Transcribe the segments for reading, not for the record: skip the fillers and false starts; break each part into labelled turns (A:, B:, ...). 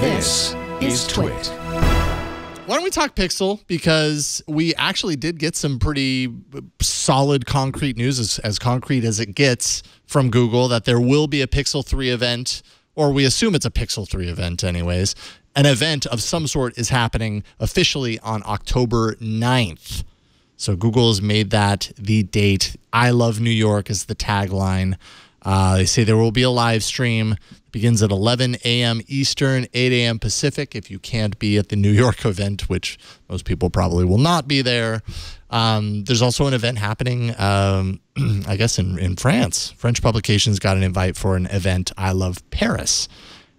A: This is TWiT.
B: Why don't we talk Pixel? Because we actually did get some pretty solid concrete news, as concrete as it gets, from Google, that there will be a Pixel 3 event, or we assume it's a Pixel 3 event anyways. An event of some sort is happening officially on October 9th. So Google has made that the date. I love New York is the tagline. They say there will be a live stream. It begins at 11 a.m. Eastern, 8 a.m. Pacific. If you can't be at the New York event, which most people probably will not be there. There's also an event happening, I guess, in France. French publications got an invite for an event, I Love Paris,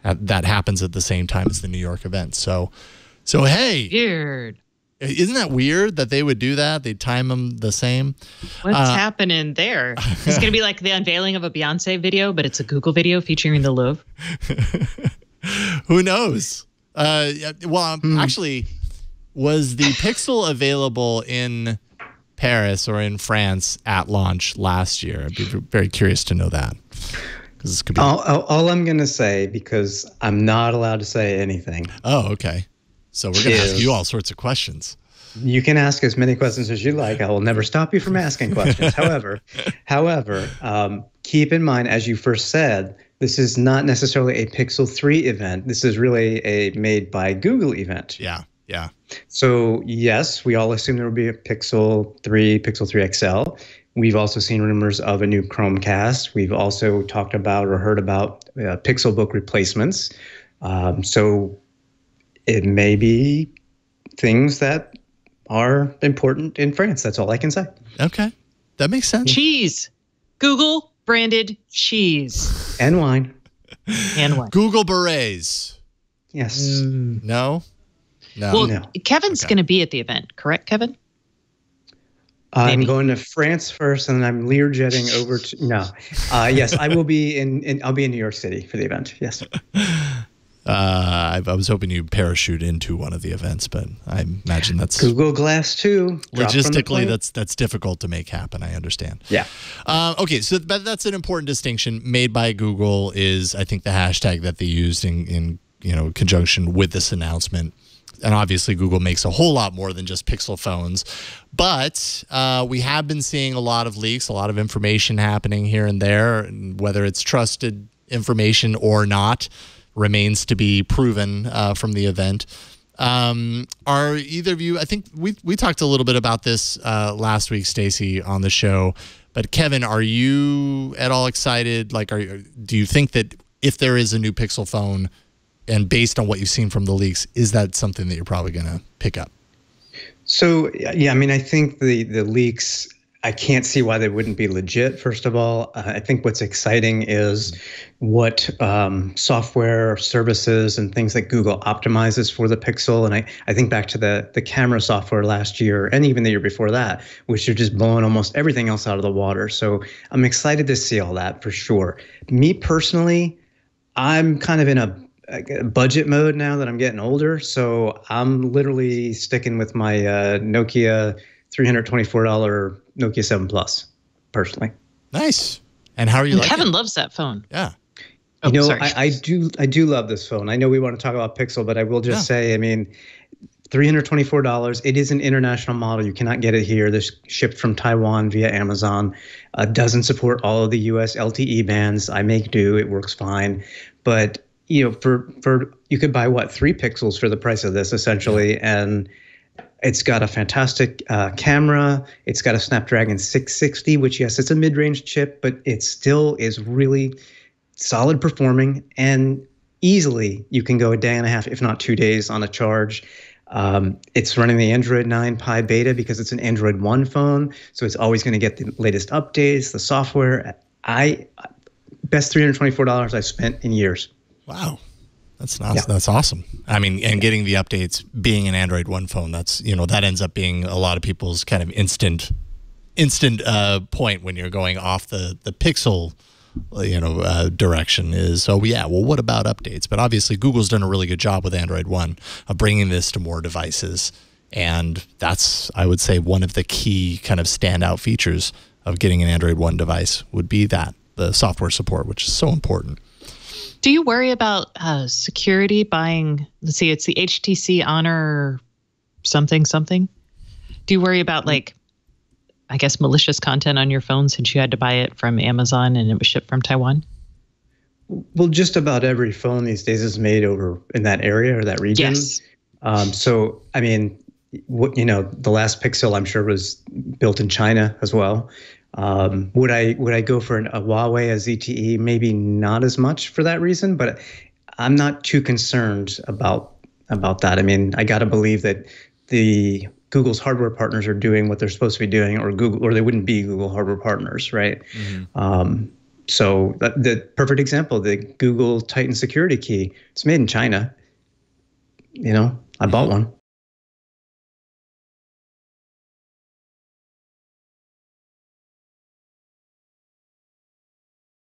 B: that happens at the same time as the New York event. So hey.
A: Weird.
B: Isn't that weird that they would do that? They'd time them the same.
A: What's happening there? It's going to be like the unveiling of a Beyonce video, but it's a Google video featuring the Louvre.
B: Who knows? Actually, was the Pixel available in Paris or in France at launch last year? I'd be very curious to know that. This could be
C: all I'm going to say, because I'm not allowed to say anything.
B: Oh, okay. So we're going to ask you all sorts of questions.
C: You can ask as many questions as you like. I will never stop you from asking questions. However, keep in mind, as you first said, this is not necessarily a Pixel 3 event. This is really a made by Google event.
B: Yeah.
C: So yes, we all assume there will be a Pixel 3, Pixel 3 XL. We've also seen rumors of a new Chromecast. We've also talked about or heard about Pixelbook replacements. So it may be things that are important in France. That's all I can say.
B: Okay. That makes sense.
A: Cheese. Google branded cheese.
C: And wine.
A: And wine.
B: Google berets.
C: Yes.
B: No?
A: Well,
C: No.
A: Kevin's going to be at the event, correct, Kevin?
C: I'm going to France first, and then I'm Learjetting over to yes, I will be I'll be in New York City for the event. Yes.
B: I was hoping you'd parachute into one of the events, but I imagine that's
C: Google Glass 2.
B: Logistically, that's difficult to make happen. I understand.
C: Yeah.
B: Okay, so that's an important distinction made by Google. Is I think the hashtag that they used in conjunction with this announcement. And obviously, Google makes a whole lot more than just Pixel phones. But we have been seeing a lot of leaks, a lot of information happening here and there. And whether it's trusted information or not remains to be proven from the event. Are either of you, I think we talked a little bit about this last week, Stacey, on the show. But Kevin, are you at all excited? Like, do you think that if there is a new Pixel phone, and based on what you've seen from the leaks, is that something that you're probably going to pick up? So,
C: yeah, I mean, I think the leaks, I can't see why they wouldn't be legit, first of all. I think what's exciting is what software services and things that Google optimizes for the Pixel. And I think back to the camera software last year and even the year before that, which are just blowing almost everything else out of the water. So I'm excited to see all that for sure. Me personally, I'm kind of in a budget mode now that I'm getting older. So I'm literally sticking with my Nokia $324 Nokia 7 Plus, personally.
B: Nice. And how are you?
A: Kevin loves that phone.
B: Yeah.
A: Oh,
C: I do love this phone. I know we want to talk about Pixel, but I will just say, I mean, $324. It is an international model. You cannot get it here. This shipped from Taiwan via Amazon. Doesn't support all of the US LTE bands. I make do. It works fine. But for you could buy 3 Pixels for the price of this essentially, and it's got a fantastic camera. It's got a Snapdragon 660, which yes, it's a mid-range chip, but it still is really solid performing, and easily you can go a day and a half, if not 2 days, on a charge. It's running the Android 9 Pie Beta because it's an Android 1 phone, so it's always going to get the latest updates, the software. Best $324 I've spent in years.
B: Wow. That's awesome. I mean, and getting the updates, being an Android 1 phone, that's, that ends up being a lot of people's kind of instant point when you're going off the Pixel, direction is, what about updates? But obviously Google's done a really good job with Android 1 of bringing this to more devices. And that's, I would say, one of the key kind of standout features of getting an Android 1 device would be that, the software support, which is so important.
A: Do you worry about security buying? Let's see, it's the HTC Honor something. Do you worry about like, I guess, malicious content on your phone since you had to buy it from Amazon and it was shipped from Taiwan?
C: Well, just about every phone these days is made over in that area or that region.
A: Yes.
C: So, I mean, the last Pixel I'm sure was built in China as well. Would I go for a Huawei, a ZTE? Maybe not as much for that reason, but I'm not too concerned about that. I mean, I got to believe that the Google's hardware partners are doing what they're supposed to be doing, or they wouldn't be Google hardware partners, right? Mm-hmm. So the perfect example, the Google Titan security key, it's made in China. I bought one.